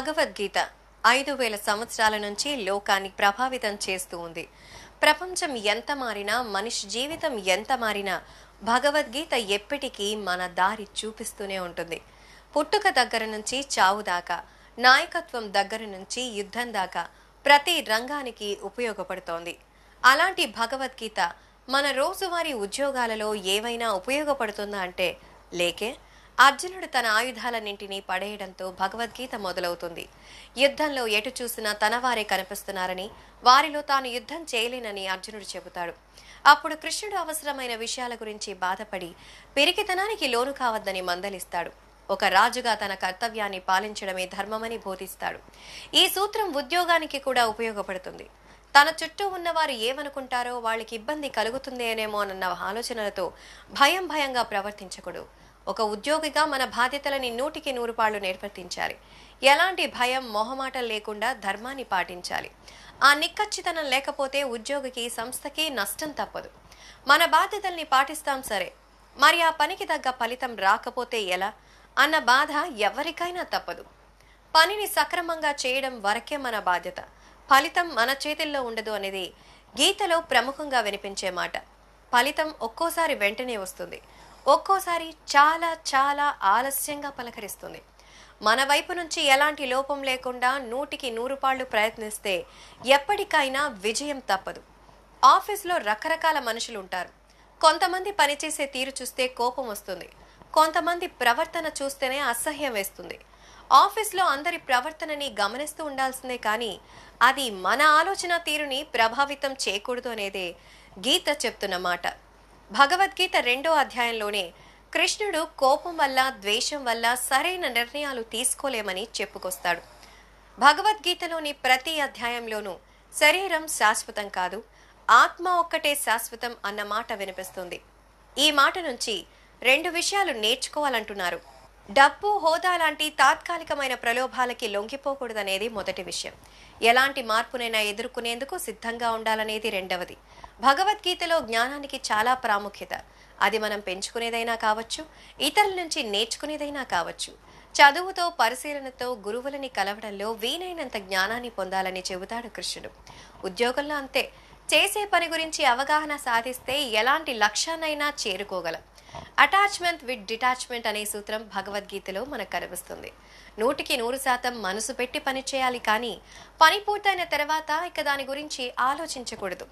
భగవద్గీత 5000 సంవత్సరాల నుంచి లోకాన్ని ప్రభావితం చేస్తూ ఉంది. ప్రపంచం ఎంత మారినా, మనిషి జీవితం ఎంత మారినా భగవద్గీత ఎప్పటికీ మన దారి చూపిస్తూనే ఉంటుంది. పుట్టుక దగ్గర నుంచి చావు దాకా, నాయకత్వం దగ్గర నుంచి యుద్ధం దాకా ప్రతి రంగానికి ఉపయోగపడుతోంది. అలాంటి భగవద్గీత మన రోజువారీ ఉద్యోగాలలో ఏవైనా ఉపయోగపడుతుందా అంటే లేకే. అర్జునుడు తన ఆయుధాలన్నింటినీ పడేయడంతో భగవద్గీత మొదలవుతుంది. యుద్ధంలో ఎటు చూసినా తన వారే కనిపిస్తున్నారని, వారిలో తాను యుద్ధం చేయలేనని అర్జునుడు చెబుతాడు. అప్పుడు కృష్ణుడు అవసరమైన విషయాల గురించి బాధపడి పిరికితనానికి లోను కావద్దని మందలిస్తాడు. ఒక రాజుగా తన కర్తవ్యాన్ని పాలించడమే ధర్మమని బోధిస్తాడు. ఈ సూత్రం ఉద్యోగానికి కూడా ఉపయోగపడుతుంది. తన చుట్టూ ఉన్నవారు ఏమనుకుంటారో, వాళ్ళకి ఇబ్బంది కలుగుతుందేనేమో అన్న ఆలోచనలతో భయంగా ప్రవర్తించకూడదు. ఒక ఉద్యోగిగా మన బాధ్యతలని 100కి 100 పాళ్ళు నిర్వర్తించాలి. ఎలాంటి భయం, మొహమాటం లేకుండా ధర్మాన్ని పాటించాలి. ఆ నిక్కచ్చితనం లేకపోతే ఉద్యోగికి, సంస్థకి నష్టం తప్పదు. మన బాధ్యతల్ని పాటిస్తాం సరే, మరి ఆ పనికి తగ్గ ఫలితం రాకపోతే ఎలా అన్న బాధ ఎవరికైనా తప్పదు. పనిని సక్రమంగా చేయడం వరకే మన బాధ్యత. ఫలితం మన చేతుల్లో ఉండదు అనేది గీతలో ప్రముఖంగా వినిపించే మాట. ఫలితం ఒక్కోసారి వెంటనే వస్తుంది, ఒక్కోసారి చాలా ఆలస్యంగా పలకరిస్తుంది. మన వైపు నుంచి ఎలాంటి లోపం లేకుండా 100కి 100 పాళ్ళు ప్రయత్నిస్తే ఎప్పటికైనా విజయం తప్పదు. ఆఫీస్లో రకరకాల మనుషులు ఉంటారు. కొంతమంది పనిచేసే తీరు చూస్తే కోపం వస్తుంది, కొంతమంది ప్రవర్తన చూస్తేనే అసహ్యం వేస్తుంది. ఆఫీస్లో అందరి ప్రవర్తనని గమనిస్తూ ఉండాల్సిందే, కానీ అది మన ఆలోచన తీరుని ప్రభావితం చేయకూడదు అనేదే గీత చెప్తున్న మాట. భగవద్గీత 2వ అధ్యాయంలోనే కృష్ణుడు కోపం వల్ల, ద్వేషం వల్ల సరైన నిర్ణయాలు తీసుకోలేమని చెప్పుకొస్తాడు. భగవద్గీతలోని ప్రతి అధ్యాయంలోనూ శరీరం శాశ్వతం కాదు, ఆత్మ ఒక్కటే శాశ్వతం అన్న మాట వినిపిస్తుంది. ఈ మాట నుంచి 2 విషయాలు నేర్చుకోవాలంటున్నారు. డబ్బు, హోదా లాంటి తాత్కాలికమైన ప్రలోభాలకి లొంగిపోకూడదనేది మొదటి విషయం. ఎలాంటి మార్పునైనా ఎదుర్కొనేందుకు సిద్ధంగా ఉండాలనేది రెండవది. భగవద్గీతలో జ్ఞానానికి చాలా ప్రాముఖ్యత. అది మనం పెంచుకునేదైనా కావచ్చు, ఇతరుల నుంచి నేర్చుకునేదైనా కావచ్చు. చదువుతో, పరిశీలనతో గురువులని కలవడంలో వీలైనంత జ్ఞానాన్ని పొందాలని చెబుతాడు కృష్ణుడు. ఉద్యోగంలో అంతే. చేసే పని గురించి అవగాహన సాధిస్తే ఎలాంటి లక్ష్యాన్నైనా చేరుకోగలం. అటాచ్మెంట్ విత్ డిటాచ్మెంట్ అనే సూత్రం భగవద్గీతలో మనకు కనిపిస్తుంది. 100కి 100% మనసు పెట్టి పని చేయాలి, కానీ పని పూర్తయిన తర్వాత ఇక దాని గురించి ఆలోచించకూడదు.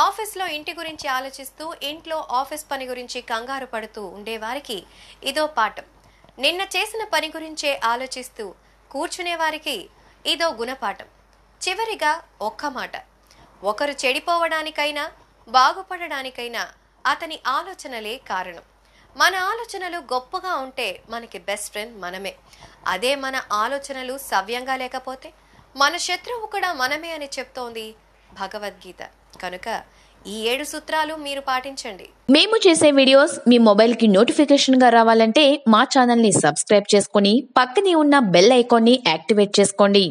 ఆఫీస్లో ఇంటి గురించి ఆలోచిస్తూ, ఇంట్లో ఆఫీస్ పని గురించి కంగారు పడుతూ ఉండేవారికి ఇదో పాఠం. నిన్న చేసిన పని గురించే ఆలోచిస్తూ కూర్చునే వారికి ఇదో గుణపాఠం. చివరిగా ఒక్క మాట, ఒకరు చెడిపోవడానికైనా బాగుపడడానికైనా అతని ఆలోచనలే కారణం. మన ఆలోచనలు గొప్పగా ఉంటే మనకి బెస్ట్ ఫ్రెండ్ మనమే. అదే మన ఆలోచనలు సవ్యంగా లేకపోతే మన శత్రువు కూడా మనమే అని చెప్తోంది భగవద్గీత. కనుక ఈ 7 సూత్రాలు మీరు పాటించండి. మేము చేసే వీడియోస్ మీ మొబైల్కి నోటిఫికేషన్గా రావాలంటే మా ఛానల్ని సబ్స్క్రైబ్ చేసుకొని పక్కనే ఉన్న బెల్ ఐకాన్ని యాక్టివేట్ చేసుకోండి.